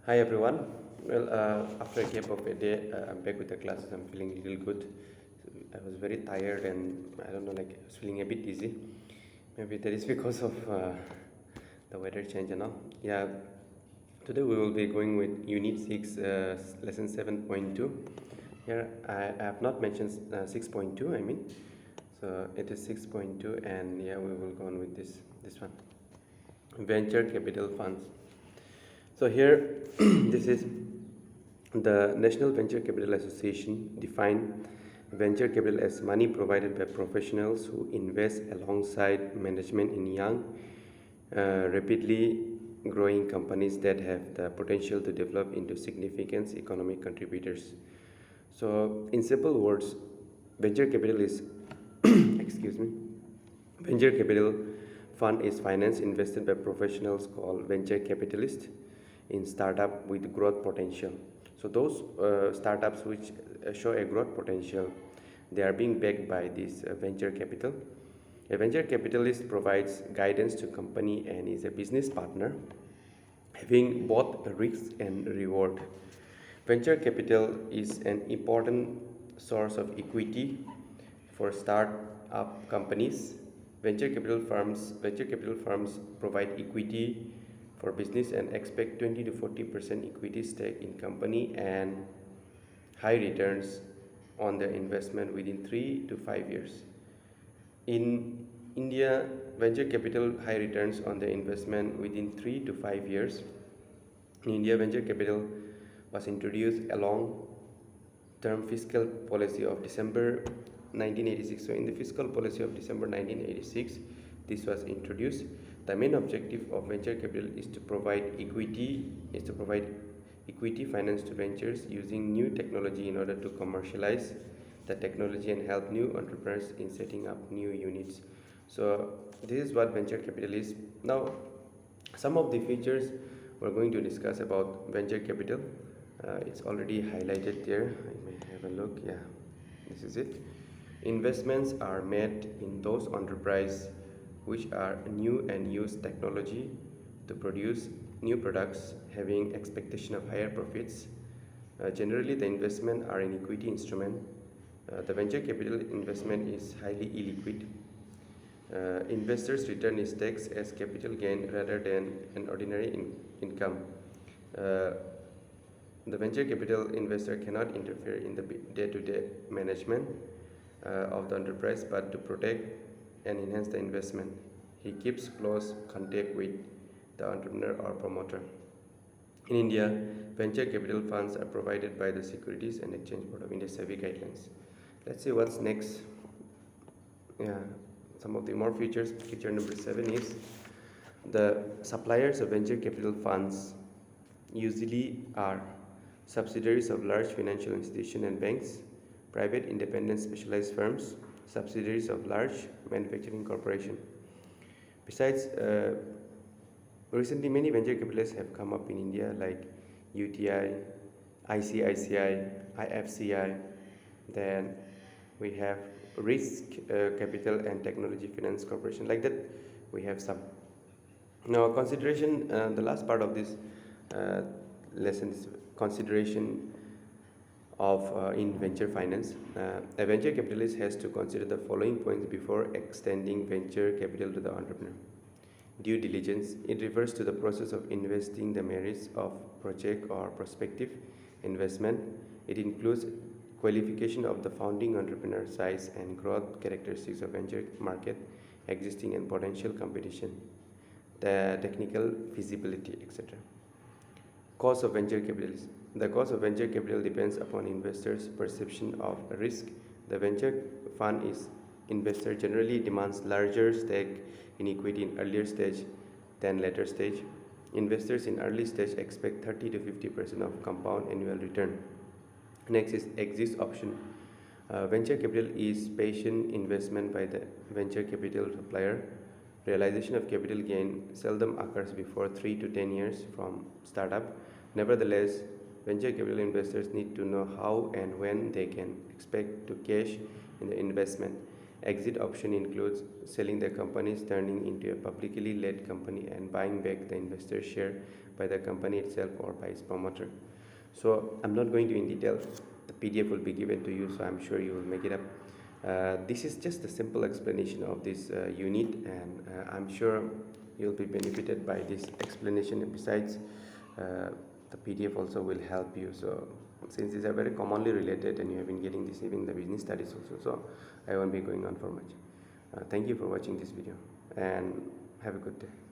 Hi everyone. After a gap of a day, I'm back with the classes. I'm feeling a little good. I was very tired and I don't know, like I was feeling a bit dizzy. Maybe that is because of the weather change and all. Yeah. Today we will be going with Unit 6, Lesson 7.2. Here I have not mentioned 6.2. I mean, so it is 6.2, and yeah, we will go on with this one. Venture capital funds. So here, this is the National Venture Capital Association defined venture capital as money provided by professionals who invest alongside management in young, rapidly growing companies that have the potential to develop into significant economic contributors. So, in simple words, venture capital is, excuse me, venture capital fund is finance invested by professionals called venture capitalists in startup with growth potential. So those startups which show a growth potential, they are being backed by this venture capital. A venture capitalist provides guidance to company and is a business partner, having both risk and reward. Venture capital is an important source of equity for start-up companies. Venture capital firms provide equity for business and expect 20 to 40% equity stake in company and high returns on their investment within 3 to 5 years. In India, venture capital high returns on their investment within 3 to 5 years. In India, venture capital was introduced along term fiscal policy of December 1986. So in the fiscal policy of December 1986, this was introduced. The main objective of venture capital is to provide equity finance to ventures using new technology in order to commercialize the technology and help new entrepreneurs in setting up new units. So this is what venture capital is. Now, some of the features we're going to discuss about venture capital. It's already highlighted there. I may have a look. Yeah, this is it. Investments are made in those enterprises which are new and use technology to produce new products having expectation of higher profits. Generally, the investment are in equity instrument. The venture capital investment is highly illiquid. Investors' return is taxed as capital gain rather than an ordinary income. Uh, the venture capital investor cannot interfere in the day-to-day management of the enterprise, but to protect and enhance the investment, he keeps close contact with the entrepreneur or promoter. In India, venture capital funds are provided by the Securities and Exchange Board of India SEBI guidelines. Let's see what's next. Yeah, some of the more features. Feature number 7 is the suppliers of venture capital funds usually are subsidiaries of large financial institutions and banks, private independent specialized firms, subsidiaries of large manufacturing corporations. Besides, recently many venture capitalists have come up in India like UTI, ICICI, IFCI. Then we have Risk Capital and Technology Finance Corporation. Like that, we have some. Now, consideration. The last part of this lesson is consideration of in venture finance. A venture capitalist has to consider the following points before extending venture capital to the entrepreneur. Due diligence. It refers to the process of investing the merits of project or prospective investment. It includes qualification of the founding entrepreneur, size and growth characteristics of venture market, existing and potential competition, the technical feasibility, etc. Cost of venture capital. The cost of venture capital depends upon investors' perception of risk. The venture fund is investor generally demands larger stake in equity in earlier stage than later stage. Investors in early stage expect 30 to 50% of compound annual return. Next is exit option. Venture capital is patient investment by the venture capital supplier. Realization of capital gain seldom occurs before 3 to 10 years from startup. Nevertheless, venture capital investors need to know how and when they can expect to cash in the investment. Exit option includes selling the companies, turning into a publicly led company, and buying back the investor share by the company itself or by its promoter. So I'm not going to in detail. The PDF will be given to you, so I'm sure you will make it up. This is just a simple explanation of this unit, and I'm sure you'll be benefited by this explanation. Besides, the PDF also will help you. So since these are very commonly related and you have been getting this even in the business studies also, so I won't be going on for much. Thank you for watching this video and have a good day.